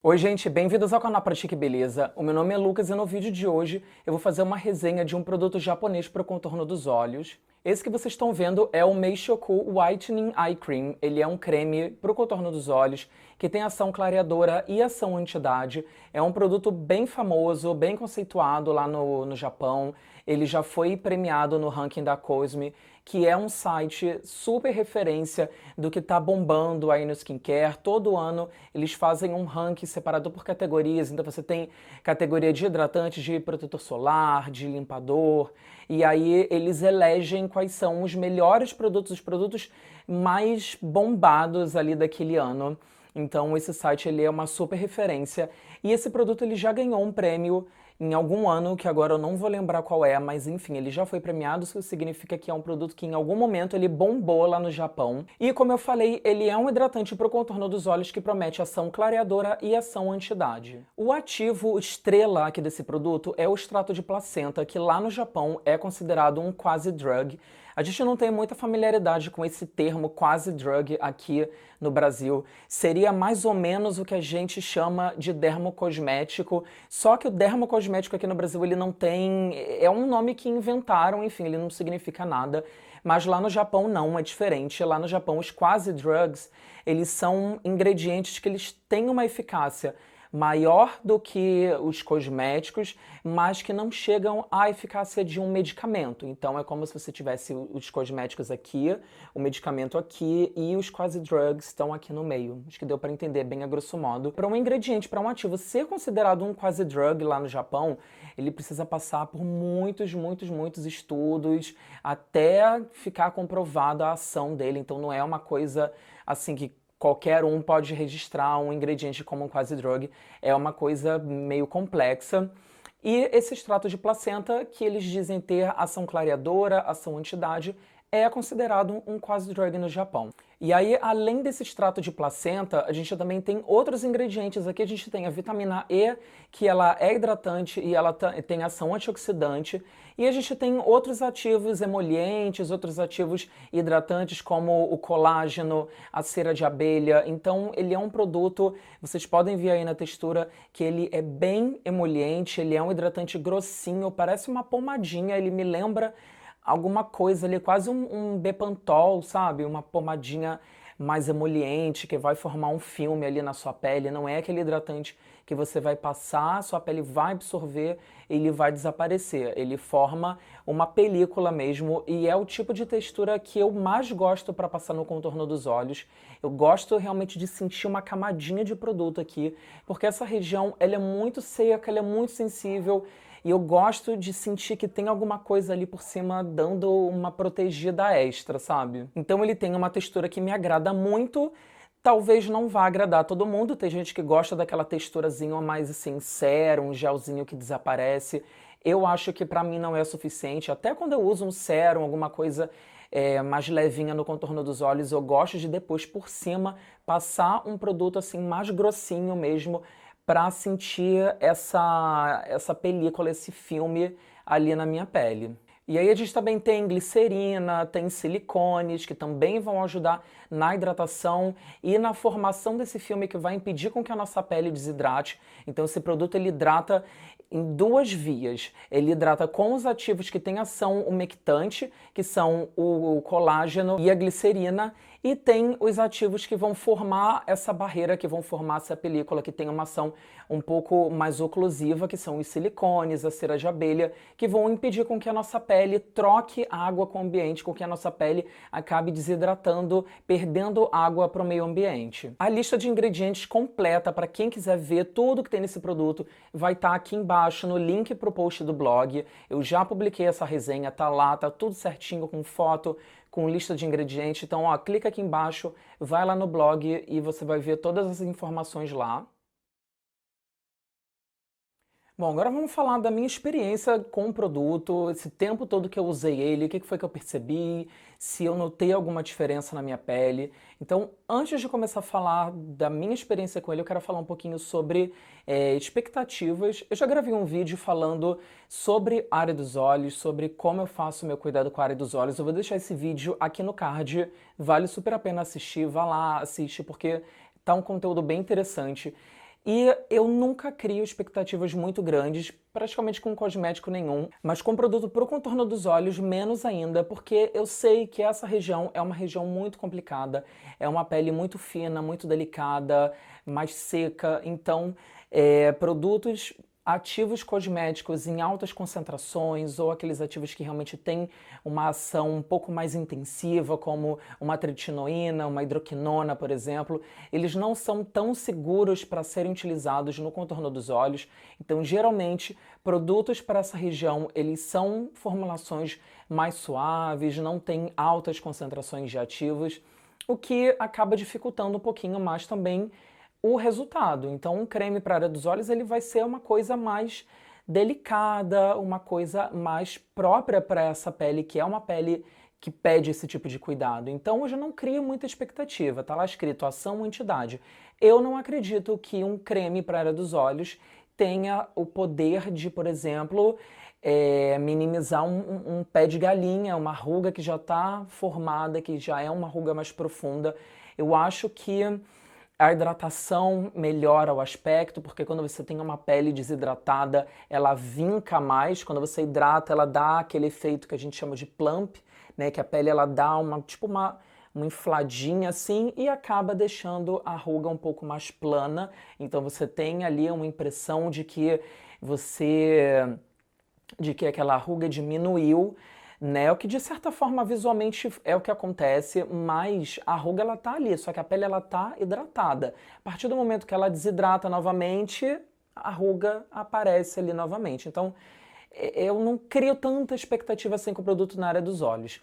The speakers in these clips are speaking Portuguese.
Oi gente, bem-vindos ao canal Pratique Beleza. O meu nome é Lucas e no vídeo de hoje eu vou fazer uma resenha de um produto japonês para o contorno dos olhos. Esse que vocês estão vendo é o Meishoku Whitening Eye Cream. Ele é um creme para o contorno dos olhos que tem ação clareadora e ação anti-idade. É um produto bem famoso, bem conceituado lá no Japão. Ele já foi premiado no ranking da Cosme, que é um site super referência do que tá bombando aí no skincare. Todo ano eles fazem um ranking separado por categorias. Então você tem categoria de hidratante, de protetor solar, de limpador. E aí eles elegem quais são os melhores produtos, os produtos mais bombados ali daquele ano. Então esse site ele é uma super referência. E esse produto ele já ganhou um prêmio em algum ano, que agora eu não vou lembrar qual é, mas enfim, ele já foi premiado, isso significa que é um produto que em algum momento ele bombou lá no Japão. E como eu falei, ele é um hidratante para o contorno dos olhos que promete ação clareadora e ação anti-idade. O ativo estrela aqui desse produto é o extrato de placenta, que lá no Japão é considerado um quase drug. A gente não tem muita familiaridade com esse termo quase drug aqui no Brasil. Seria mais ou menos o que a gente chama de dermocosmético, só que o dermocosmético aqui no Brasil ele não tem... é um nome que inventaram, enfim, ele não significa nada. Mas lá no Japão não, é diferente. Lá no Japão os quase drugs, eles são ingredientes que eles têm uma eficácia maior do que os cosméticos, mas que não chegam à eficácia de um medicamento. Então é como se você tivesse os cosméticos aqui, o medicamento aqui e os quase drugs estão aqui no meio. Acho que deu para entender bem a grosso modo. Para um ingrediente, para um ativo ser considerado um quase drug lá no Japão, ele precisa passar por muitos estudos até ficar comprovada a ação dele. Então não é uma coisa assim que qualquer um pode registrar um ingrediente como um quase drug. É uma coisa meio complexa. E esse extrato de placenta, que eles dizem ter ação clareadora, ação anti-idade, é considerado um quase drug no Japão. E aí, além desse extrato de placenta, a gente também tem outros ingredientes. Aqui a gente tem a vitamina E, que ela é hidratante e ela tem ação antioxidante. E a gente tem outros ativos emolientes, outros ativos hidratantes, como o colágeno, a cera de abelha. Então, ele é um produto, vocês podem ver aí na textura, que ele é bem emoliente, ele é um hidratante grossinho, parece uma pomadinha, ele me lembra alguma coisa ali, quase um Bepantol, sabe? Uma pomadinha mais emoliente, que vai formar um filme ali na sua pele. Não é aquele hidratante que você vai passar, sua pele vai absorver e ele vai desaparecer. Ele forma uma película mesmo e é o tipo de textura que eu mais gosto para passar no contorno dos olhos. Eu gosto realmente de sentir uma camadinha de produto aqui, porque essa região ela é muito seca, ela é muito sensível. E eu gosto de sentir que tem alguma coisa ali por cima dando uma protegida extra, sabe? Então ele tem uma textura que me agrada muito. Talvez não vá agradar a todo mundo. Tem gente que gosta daquela texturazinha mais assim, sérum, um gelzinho que desaparece. Eu acho que pra mim não é suficiente. Até quando eu uso um sérum, alguma coisa mais levinha no contorno dos olhos, eu gosto de depois por cima passar um produto assim mais grossinho mesmo, para sentir essa película, esse filme ali na minha pele. E aí a gente também tem glicerina, tem silicones, que também vão ajudar na hidratação e na formação desse filme que vai impedir com que a nossa pele desidrate. Então esse produto ele hidrata em duas vias. Ele hidrata com os ativos que têm ação umectante, que são o colágeno e a glicerina, e tem os ativos que vão formar essa barreira, que vão formar essa película, que tem uma ação um pouco mais oclusiva, que são os silicones, a cera de abelha, que vão impedir com que a nossa pele troque água com o ambiente, com que a nossa pele acabe desidratando, perdendo água para o meio ambiente. A lista de ingredientes completa, para quem quiser ver tudo que tem nesse produto, vai estar aqui embaixo no link para o post do blog. Eu já publiquei essa resenha, tá lá, tá tudo certinho, com foto, com lista de ingredientes. Então, ó, clica aqui embaixo, vai lá no blog e você vai ver todas as informações lá. Bom, agora vamos falar da minha experiência com o produto, esse tempo todo que eu usei ele, o que foi que eu percebi, se eu notei alguma diferença na minha pele. Então, antes de começar a falar da minha experiência com ele, eu quero falar um pouquinho sobre expectativas. Eu já gravei um vídeo falando sobre a área dos olhos, sobre como eu faço meu cuidado com a área dos olhos. Eu vou deixar esse vídeo aqui no card, vale super a pena assistir, vá lá, assiste, porque tá um conteúdo bem interessante. E eu nunca crio expectativas muito grandes, praticamente com cosmético nenhum, mas com produto para o contorno dos olhos, menos ainda, porque eu sei que essa região é uma região muito complicada, é uma pele muito fina, muito delicada, mais seca, então produtos ativos cosméticos em altas concentrações ou aqueles ativos que realmente têm uma ação um pouco mais intensiva, como uma tretinoína, uma hidroquinona, por exemplo, eles não são tão seguros para serem utilizados no contorno dos olhos. Então, geralmente, produtos para essa região, eles são formulações mais suaves, não têm altas concentrações de ativos, o que acaba dificultando um pouquinho mais também o resultado. Então, um creme para a área dos olhos ele vai ser uma coisa mais delicada, uma coisa mais própria para essa pele, que é uma pele que pede esse tipo de cuidado. Então, eu já não crio muita expectativa. Tá lá escrito ação entidade. Eu não acredito que um creme para a área dos olhos tenha o poder de, por exemplo, minimizar um pé de galinha, uma ruga que já está formada, que já é uma ruga mais profunda. Eu acho que a hidratação melhora o aspecto, porque quando você tem uma pele desidratada, ela vinca mais. Quando você hidrata, ela dá aquele efeito que a gente chama de plump, né? Que a pele ela dá uma infladinha assim e acaba deixando a ruga um pouco mais plana. Então você tem ali uma impressão de que aquela ruga diminuiu, né? O que de certa forma visualmente é o que acontece, mas a ruga ela tá ali, só que a pele ela tá hidratada. A partir do momento que ela desidrata novamente, a ruga aparece ali novamente. Então, eu não crio tanta expectativa assim com o produto na área dos olhos.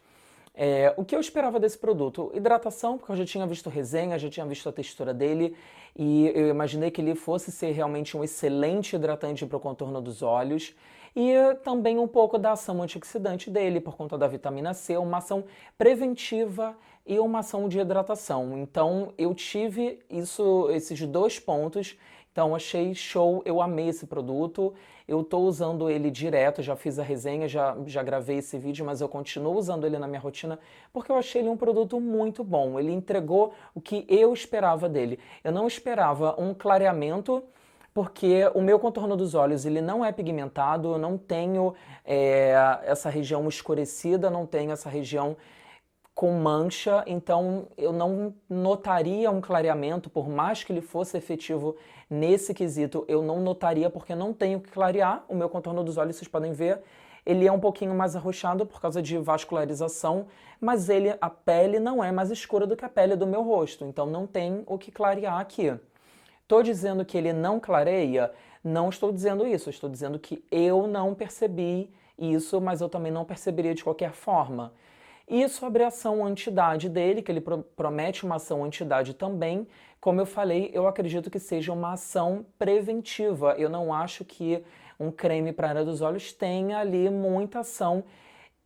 O que eu esperava desse produto? Hidratação, porque eu já tinha visto resenha, já tinha visto a textura dele e eu imaginei que ele fosse ser realmente um excelente hidratante para o contorno dos olhos e também um pouco da ação antioxidante dele, por conta da vitamina C, uma ação preventiva e uma ação de hidratação. Então eu tive esses dois pontos. Então achei show, eu amei esse produto, eu estou usando ele direto, já fiz a resenha, já gravei esse vídeo, mas eu continuo usando ele na minha rotina porque eu achei ele um produto muito bom. Ele entregou o que eu esperava dele. Eu não esperava um clareamento, porque o meu contorno dos olhos ele não é pigmentado, eu não tenho essa região escurecida, não tenho essa região com mancha, então eu não notaria um clareamento, por mais que ele fosse efetivo nesse quesito, eu não notaria porque não tenho que clarear. O meu contorno dos olhos, vocês podem ver, ele é um pouquinho mais arroxeado por causa de vascularização, mas a pele não é mais escura do que a pele do meu rosto, então não tem o que clarear aqui. Estou dizendo que ele não clareia? Não estou dizendo isso, estou dizendo que eu não percebi isso, mas eu também não perceberia de qualquer forma. E sobre a ação anti-idade dele, que ele promete uma ação anti-idade também, como eu falei, eu acredito que seja uma ação preventiva. Eu não acho que um creme para a área dos olhos tenha ali muita ação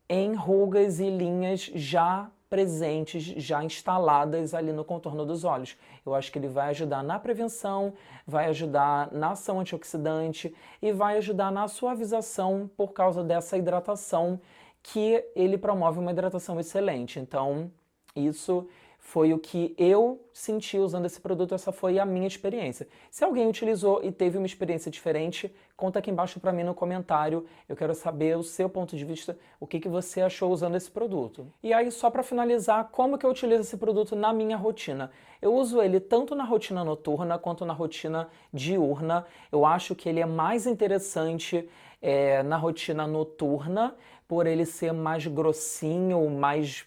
em rugas e linhas já presentes, já instaladas ali no contorno dos olhos. Eu acho que ele vai ajudar na prevenção, vai ajudar na ação antioxidante e vai ajudar na suavização por causa dessa hidratação que ele promove uma hidratação excelente. Então, isso foi o que eu senti usando esse produto, essa foi a minha experiência. Se alguém utilizou e teve uma experiência diferente, conta aqui embaixo para mim no comentário. Eu quero saber o seu ponto de vista, o que você achou usando esse produto. E aí, só para finalizar, como que eu utilizo esse produto na minha rotina? Eu uso ele tanto na rotina noturna quanto na rotina diurna. Eu acho que ele é mais interessante na rotina noturna, por ele ser mais grossinho, mais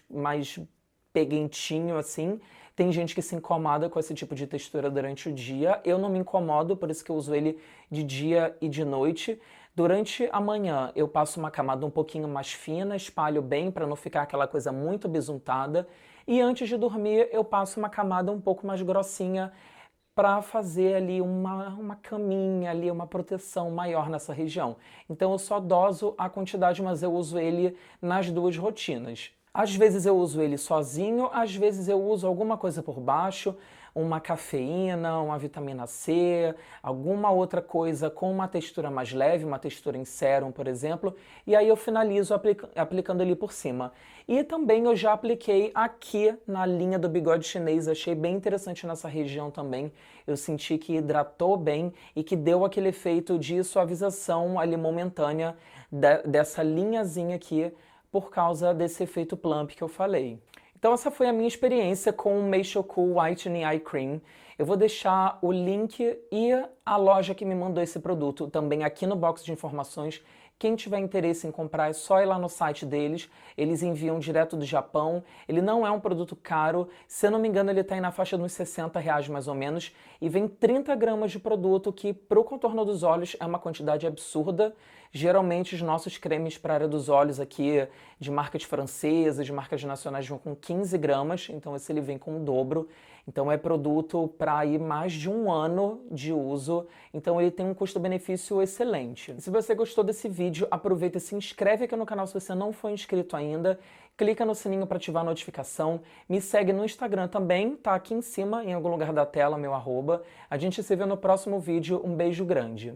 peguentinho assim. Tem gente que se incomoda com esse tipo de textura durante o dia. Eu não me incomodo, por isso que eu uso ele de dia e de noite. Durante a manhã eu passo uma camada um pouquinho mais fina, espalho bem para não ficar aquela coisa muito besuntada. E antes de dormir eu passo uma camada um pouco mais grossinha para fazer ali uma caminha, ali, uma proteção maior nessa região. Então eu só doso a quantidade, mas eu uso ele nas duas rotinas. Às vezes eu uso ele sozinho, às vezes eu uso alguma coisa por baixo. uma cafeína, uma vitamina C, alguma outra coisa com uma textura mais leve, uma textura em sérum, por exemplo, e aí eu finalizo aplicando ali por cima. E também eu já apliquei aqui na linha do bigode chinês, achei bem interessante nessa região também. Eu senti que hidratou bem e que deu aquele efeito de suavização ali momentânea dessa linhazinha aqui por causa desse efeito plump que eu falei. Então essa foi a minha experiência com o Meishoku Whitening Eye Cream. Eu vou deixar o link e a loja que me mandou esse produto também aqui no box de informações. Quem tiver interesse em comprar é só ir lá no site deles, eles enviam direto do Japão. Ele não é um produto caro, se eu não me engano ele está aí na faixa de uns R$60 mais ou menos, e vem 30 gramas de produto que para o contorno dos olhos é uma quantidade absurda. Geralmente os nossos cremes para a área dos olhos aqui, de marcas francesas, de marcas nacionais, vão com 15 gramas, então esse ele vem com o dobro. Então é produto para ir mais de um ano de uso, então ele tem um custo-benefício excelente. Se você gostou desse vídeo, aproveita e se inscreve aqui no canal se você não for inscrito ainda, clica no sininho para ativar a notificação, me segue no Instagram também, tá aqui em cima, em algum lugar da tela, meu arroba. A gente se vê no próximo vídeo, um beijo grande.